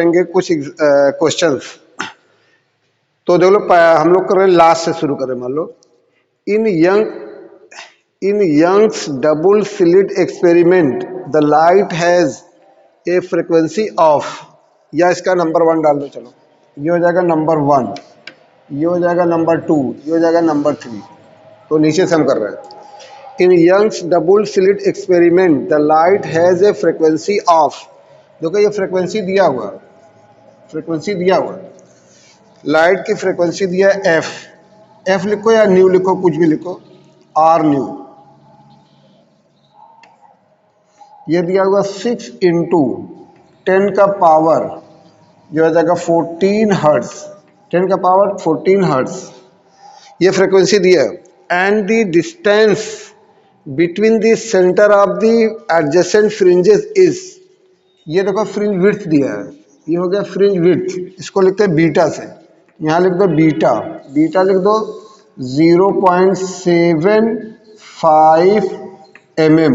करेंगे कुछ क्वेश्चंस। तो देख लो, हम लोग कर रहे हैं लास्ट से शुरू करें। मान लो in Young's double slit experiment the light has a frequency of, या इसका नंबर 1 डाल दो। चलो, ये हो जाएगा नंबर 1, ये हो जाएगा नंबर 2, ये हो जाएगा नंबर 3। तो नीचे से हम कर रहे हैं। In Young's double slit experiment the light has a frequency of. देखो ये फ्रीक्वेंसी दिया हुआ है, फ्रीक्वेंसी दिया हुआ है, लाइट की फ्रीक्वेंसी दिया है एफ। एफ लिखो या न्यू लिखो, कुछ भी लिखो, आर न्यू। ये दिया हुआ 6 इंटू 10 का पावर जो हो जाएगा 14 हर्ट्ज, 10 का पावर 14 हर्ट्ज। ये फ्रीक्वेंसी दिया है। And the distance between the centre of the adjacent fringes is, ये देखो फ्रिंज विड्थ दिया है, ये हो गया फ्रिंज विड्थ, इसको लिखते हैं बीटा से। यहाँ लिख दो बीटा, बीटा लिख दो 0.75 mm।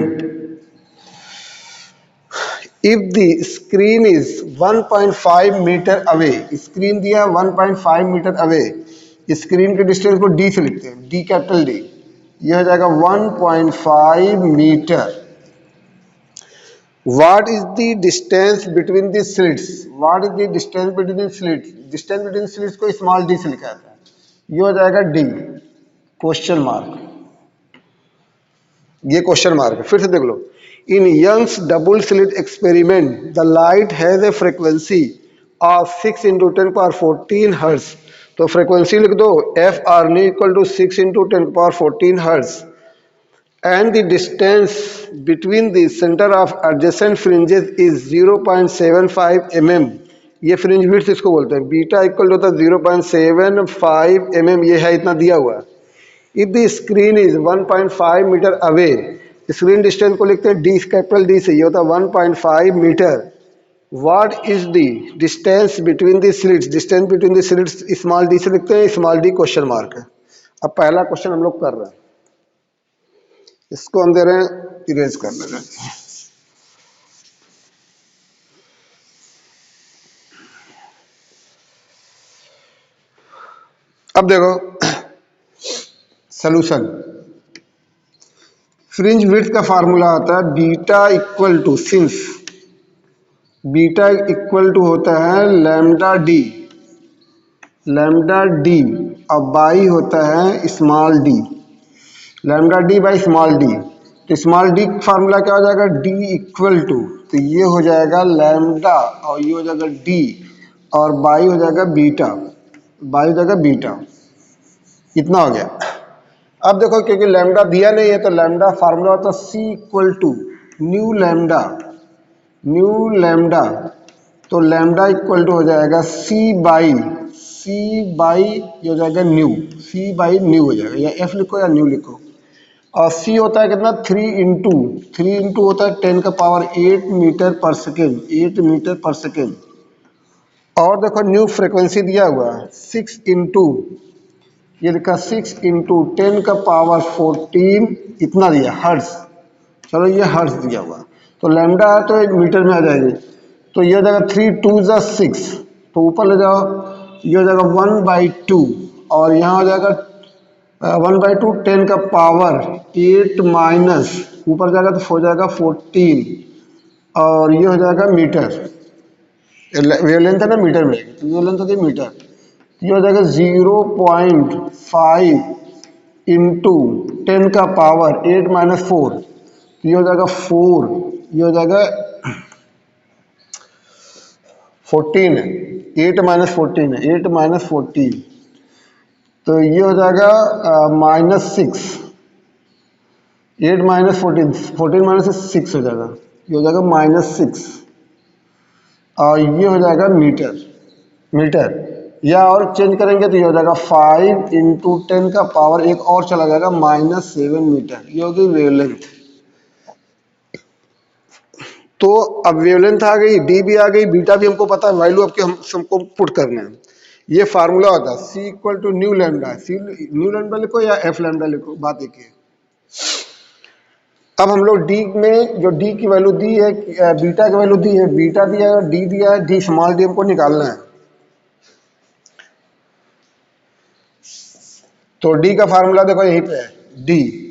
If the screen is 1.5 metre away, screen दिया 1.5 मीटर अवे, स्क्रीन के डिस्टेंस को डी से लिखते हैं, डी कैपिटल डी। यह हो जाएगा 1.5 metre. What is the distance between the slits? What is the distance between the slits? Distance between slits को स्मॉल डी से लिखा जाता है, ये हो जाएगा डी, क्वेश्चन मार्क। ये क्वेश्चन मार्क है। फिर से देख लो, in Young's double slit experiment the light has a frequency of 6 into 10 power 14 hertz. तो फ्रीक्वेंसी लिख दो F or nu equal to 6 into 10 power 14 hertz. And the distance between the center of adjacent fringes is 0.75 mm। ये fringe width इसको बोलते हैं। Beta equal होता है 0.75 mm, ये है इतना दिया हुआ है। If the screen is 1.5 metre away, screen distance को लिखते हैं डी, कैपिटल डी से, ये होता है 1.5 metre. What is the distance between the slits? Distance between the slits small D से लिखते हैं, स्मॉल डी क्वेश्चन मार्क है। अब पहला क्वेश्चन हम लोग कर रहे हैं, इसको हम दे रहे हैं इरेज कर ले रहे हैं। अब देखो सॉल्यूशन। फ्रिंज विड्थ का फार्मूला आता है beta equal to, since beta equal to होता है लैम्डा डी, लैम्डा डी, और बाई होता है small D, lambda D by small D. तो स्मॉल डी फार्मूला क्या हो जाएगा, डी इक्वल टू, तो ये हो जाएगा लैम्डा और ये हो जाएगा डी, और बाई हो जाएगा बीटा, बाई हो जाएगा बीटा। इतना हो गया। अब देखो क्योंकि लैम्डा दिया नहीं है तो लैम्डा फार्मूला होता है C equal to nu lambda, nu lambda. तो लैम्डा इक्वल टू हो जाएगा सी बाई ये हो जाएगा न्यू, सी बाई न्यू हो जाएगा, या एफ लिखो या न्यू लिखो। और सी होता है कितना, 3 इंटू होता है 10 का पावर 8 मीटर पर सेकेंड, 8 मीटर पर सेकेंड। और देखो न्यू फ्रीक्वेंसी दिया हुआ है 6 इंटू, ये लिखा 6 इंटू 10 का पावर 14, इतना दिया हर्ट्ज। चलो ये हर्ट्ज दिया हुआ, तो लैम्डा है तो मीटर में आ जाएगी। तो ये हो जाएगा 3 2 जा 6, तो ऊपर ले जाओ, ये हो जाएगा 1/2, और यहाँ हो जाएगा 1/2 10 का पावर 8 माइनस, ऊपर जाएगा तो हो जाएगा 14, और ये हो जाएगा मीटर। वेवलेंथ है ना मीटर में, तो वेवलेंथ होती है मीटर। ये हो जाएगा 0.5 इंटू 10 का पावर 8 माइनस 4, तो ये हो जाएगा 4, ये हो जाएगा 14 है, 8 माइनस 14 है, 8 माइनस 14, तो ये हो जाएगा -6, 8 माइनस 14, 14 माइनस 6 हो जाएगा, ये हो जाएगा -6, और ये हो जाएगा मीटर, मीटर। या और चेंज करेंगे तो ये हो जाएगा 5 इंटू 10 का पावर एक और चला जाएगा -7 मीटर, ये होगी वेवलेंथ। तो अब वेवलेंथ आ गई, डी भी आ गई, बीटा भी हमको पता है, वैल्यू आपके हम सबको पुट करना है। ये फार्मूला होता है C equal to nu lambda, C nu lambda लिखो या एफ लैम्डा लिखो, बात एक है। अब हम लोग डी में जो डी की वैल्यू दी है, बीटा की वैल्यू दी है, बीटा दिया है, डी दिया है, डी स्मॉल डी हमको निकालना है। तो डी का फार्मूला देखो यहीं पे है, डी।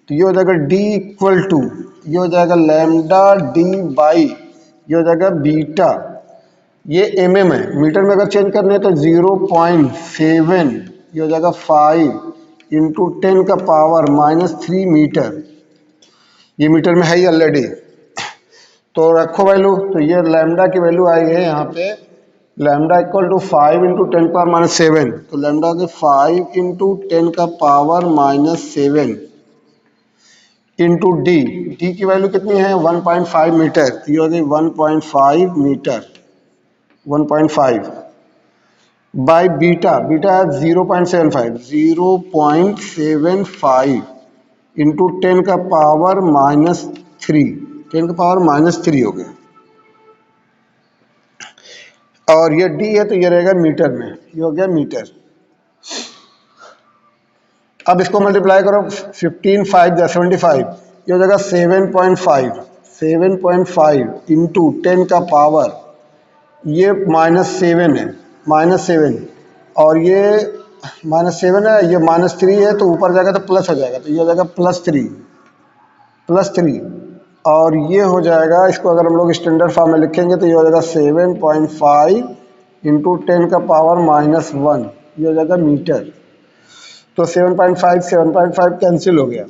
तो ये हो जाएगा डी इक्वल टू, ये हो जाएगा लैम्डा डी बाई, ये हो जाएगा बीटा, ये एम एम है, मीटर में अगर चेंज करने हैं तो 0.7, ये हो जाएगा 5 इंटू 10 का पावर -3 मीटर, ये मीटर में है ही ऑलरेडी। तो रखो वैल्यू, तो ये लैम्डा की वैल्यू आई है यहाँ पे, lambda equal to 5 into 10 power -7, तो लैम्डा के 5 इंटू 10 का पावर -7 इंटू डी, डी की वैल्यू कितनी है 1.5 मीटर, तो ये हो गई 1.5 मीटर, 1.5 बाई बीटा, बीटा है 0.75, 0.75 इंटू 10 का पावर -3, 10 का पावर -3 हो गया। और ये डी है तो ये रहेगा मीटर में, ये हो गया मीटर। अब इसको मल्टीप्लाई करो, 15 5 या 75, ये हो जाएगा 7.5, 7.5 इंटू 10 का पावर, ये -7 है, -7, और ये -7 है, ये -3 है, तो ऊपर जाएगा तो प्लस हो जाएगा, तो ये हो जाएगा +3, +3, और ये हो जाएगा, इसको अगर हम लोग स्टैंडर्ड फॉर्म में लिखेंगे तो ये हो जाएगा 7.5 इंटू 10 का पावर -1, ये हो जाएगा मीटर। तो 7.5 7.5 कैंसिल हो गया,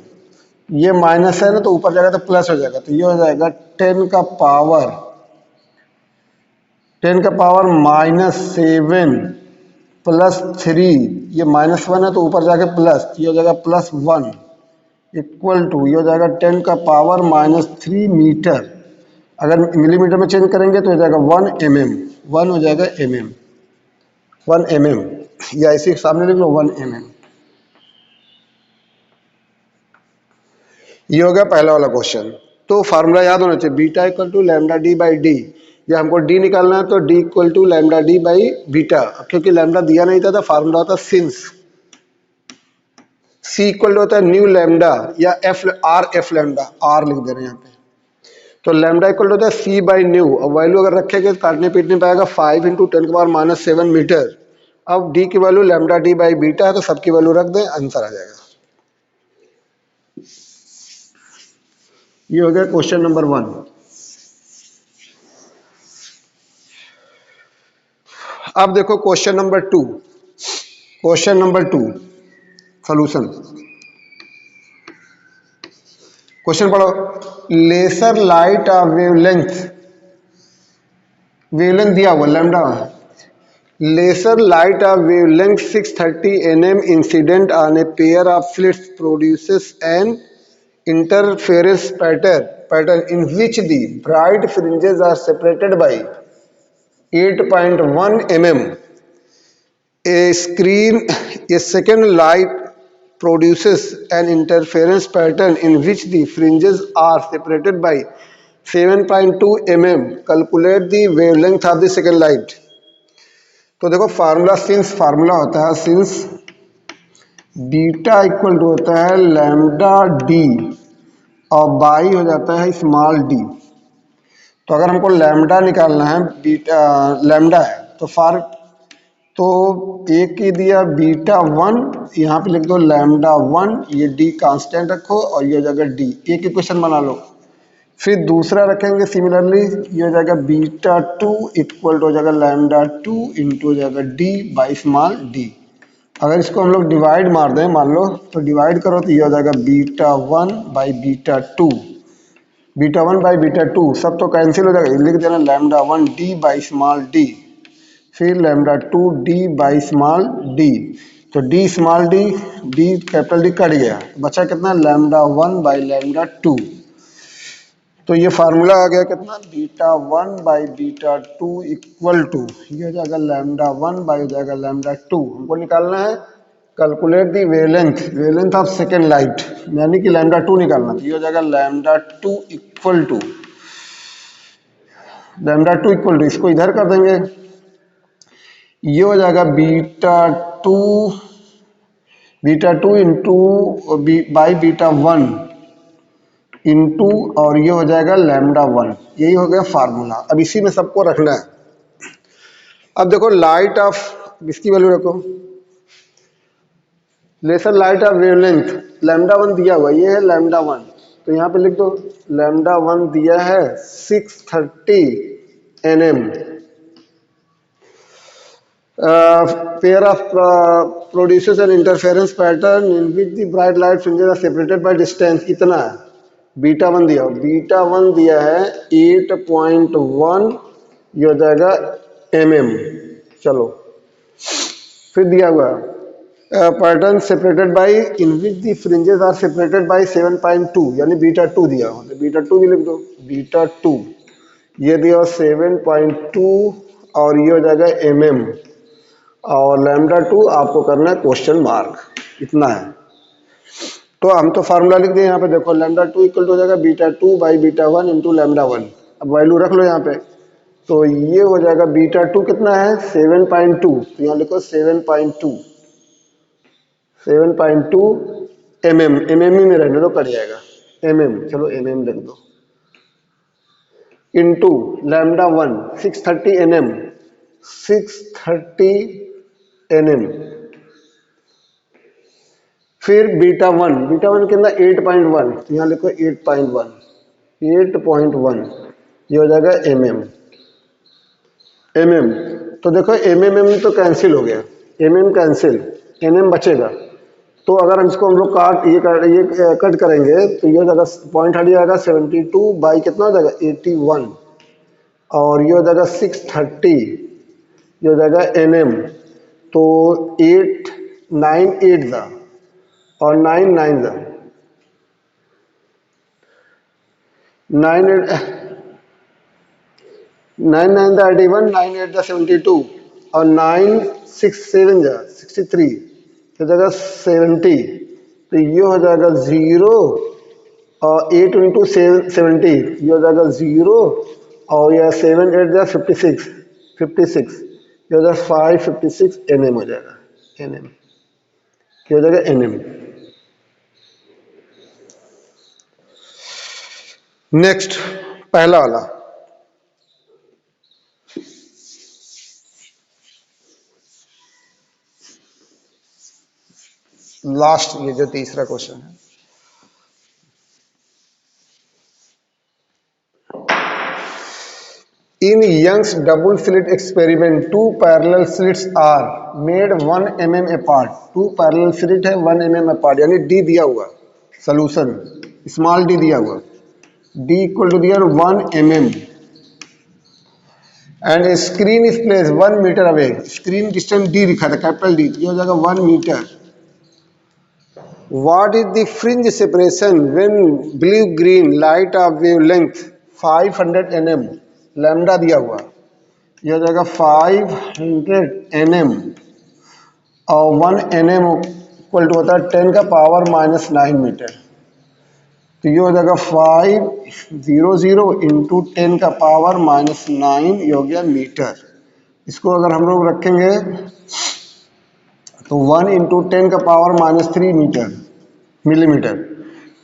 ये माइनस है ना, तो ऊपर जाएगा तो प्लस हो जाएगा, तो ये हो जाएगा 10 का पावर, 10 का पावर -7 +3, ये -1 है तो ऊपर जाके प्लस, ये हो जाएगा +1 इक्वल टू, ये हो जाएगा 10 का पावर -3 मीटर। अगर मिलीमीटर में चेंज करेंगे तो हो जाएगा 1 mm, 1 हो जाएगा mm, 1 mm, या इसी के सामने लिख लो 1 mm। ये हो गया पहला वाला क्वेश्चन। तो फार्मूला याद होना चाहिए, beta equal to lambda D by D, या हमको डी निकालना है तो D equal to lambda D by beta, क्योंकि लैम्डा दिया नहीं था तो फार्मूला होता सिंस, सी इक्वल होता है न्यू लैम्डा, या F R, F lambda, R लिख दे रहे हैं यहाँ पे। तो लैम्डा इक्वल होता है सी बाई न्यू, अब वैल्यू अगर रखेंगे तो काटने पीटने पाएगा 5 इंटू 10 के पावर -7 मीटर। अब डी की value lambda D by beta है, तो सबकी वैल्यू रख दें, आंसर आ जाएगा। ये हो गया क्वेश्चन नंबर 1। अब देखो question number 2, question number 2 solution. Question पढ़ो, लेसर लाइट वेवलेंथ, वेवलेंथ दिया हुआ lambda, laser light wavelength 630 nm incident on a pair of slits produces an interference pattern in which the bright fringes are separated by 8.1 mm. A second light produces an interference pattern in which the fringes are separated by 7.2 mm. Calculate the wavelength of the second light. तो देखो formula, since formula होता है, since beta equal to होता है lambda D और by हो जाता है स्मॉल डी। तो अगर हमको लैम्डा निकालना है, बीटा लैम्डा है तो तो एक की दिया बीटा 1, यहाँ पे लिख दो लैम्डा 1, ये डी कांस्टेंट रखो और ये हो जाएगा डी, एक इक्वेशन बना लो। फिर दूसरा रखेंगे सिमिलरली, ये हो जाएगा बीटा 2 इक्वल टू हो जाएगा लैम्डा 2 इंटू हो जाएगा डी बाई स्मॉल डी। अगर इसको हम लोग डिवाइड मार दें, मान लो तो डिवाइड करो तो ये हो जाएगा beta 1 by beta 2, beta 1 by beta 2 सब तो कैंसिल हो जाएगा, लिख देना lambda 1 D by small D, फिर lambda 2 D by small D. तो D small D, D capital D cut गया, बचा कितना लैम्डा 1 बाई लैम्डा 2। तो ये फार्मूला आ गया कितना, beta 1 by beta 2 equal to, ये हो जाएगा लैम्डा 1 बाई हो जाएगा लैम्डा 2। हमको निकालना है calculate the wavelength, wavelength of second light, यानी कि लैम्डा 2 निकालना। तो ये हो जाएगा lambda 2 equal to, lambda 2 equal to, इसको इधर कर देंगे, ये हो जाएगा beta 2, beta 2 into by beta 1 into और ये हो जाएगा लैम्डा 1। यही हो गया फार्मूला। अब इसी में सबको रखना है। अब देखो लाइट ऑफ, इसकी वैल्यू रखो, laser light of wavelength lambda 1 दिया हुआ, ये है लैम्डा 1, तो यहाँ पे लिख दो लैम्डा 1 दिया है 630 nm। Pair of produces an interference pattern in which the bright light fringes are separated by distance, कितना है? बीटा 1 दिया, बीटा 1 दिया है 8.1, ये हो जाएगा mm। चलो फिर दिया हुआ pattern separated by in which the fringes are separated by 7.2, यानी बीटा 2 दिया हो, तो बीटा 2 भी लिख दो, बीटा 2 ये दिया 7.2 और ये हो जाएगा mm, और लैम्डा 2 आपको करना है क्वेश्चन मार्क, इतना है। तो हम तो फार्मूला लिख दिए यहाँ पे, देखो लैम्डा 2 इक्वल हो जाएगा beta 2 by beta 1 into lambda 1। अब वैल्यू रख लो यहाँ पे, तो ये हो जाएगा बीटा 2 कितना है 7.2, तो यहाँ लिखो 7.2 mm, mm ही में रहने दो, कट जाएगा mm, चलो mm लिख दो, इंटू लैम्डा 1 630 nm, 630 nm, फिर बीटा 1, बीटा 1 कितना 8.1, तो यहाँ लिखो 8.1, 8.1 ये हो जाएगा mm, mm। तो देखो mm तो कैंसिल हो गया, mm कैंसिल, nm बचेगा। तो अगर हम इसको हम लोग ये कट करेंगे तो ये हो जाएगा, पॉइंट हट जाएगा 72 बाई कितना हो जाएगा 81, और ये हो जाएगा 630, ये हो जाएगा nm। तो 8 9 8 दा और 9 9 दा 9 9 9 दा 81, 9 8 दा 72, और 9 6 7 जा 63, हो जाएगा 70, तो ये हो जाएगा 0, और 8 इंटू 70 ये हो जाएगा 0, और यह 7 8 जा 56, 56 ये हो जाएगा 556 nm हो जाएगा, nm क्या हो जाएगा nm। नेक्स्ट पहला वाला, लास्ट ये जो तीसरा क्वेश्चन है, in Young's double slit experiment two parallel slits are made 1 mm apart, two parallel slit है 1 mm apart, यानी d दिया हुआ सोल्यूशन, स्मॉल d दिया हुआ, d इक्वल टू दिया 1 mm and screen is place 1 metre away, screen distance d लिखा था capital D, ये हो जाएगा 1 metre. What is the fringe separation when blue green light of wavelength 500 nm, lambda दिया हुआ, यह हो जाएगा 500 nm, और 1 nm इक्वल टू होता है 10 का पावर माइनस 9 मीटर, तो ये हो जाएगा 500 इंटू 10 का पावर माइनस 9, ये हो गया मीटर। इसको अगर हम लोग रखेंगे तो 1 इंटू 10 का पावर माइनस 3 मीटर मिलीमीटर,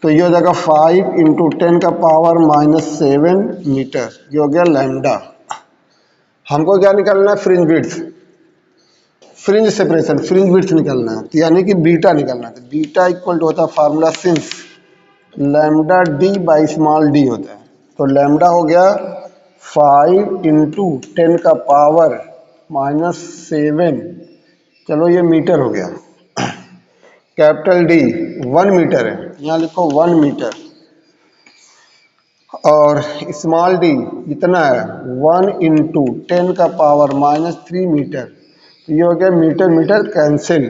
तो ये हो जाएगा 5 इंटू 10 का पावर माइनस 7 मीटर, ये हो गया लैम्डा। हमको क्या निकालना है? Fringe width, fringe separation, fringe width निकालना है, यानी कि बीटा निकालना है। बीटा इक्वल टू होता है formula since lambda D by small D होता है, तो लैम्डा हो गया 5 इंटू 10 का पावर माइनस 7, चलो ये मीटर हो गया, कैपिटल डी 1 मीटर है, यहाँ लिखो 1 मीटर, और स्मॉल डी इतना है 1 इंटू 10 का पावर माइनस 3 मीटर, तो ये हो गया मीटर मीटर कैंसिल,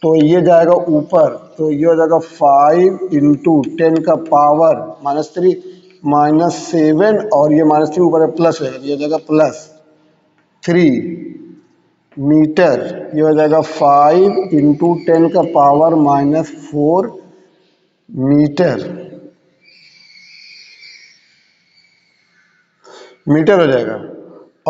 तो ये जाएगा ऊपर, तो ये हो जाएगा 5 इंटू 10 का पावर माइनस 3 माइनस 7, और ये माइनस 3 ऊपर प्लस है, ये हो जाएगा प्लस 3 मीटर, ये हो जाएगा 5 इंटू 10 का पावर माइनस 4 मीटर, मीटर हो जाएगा।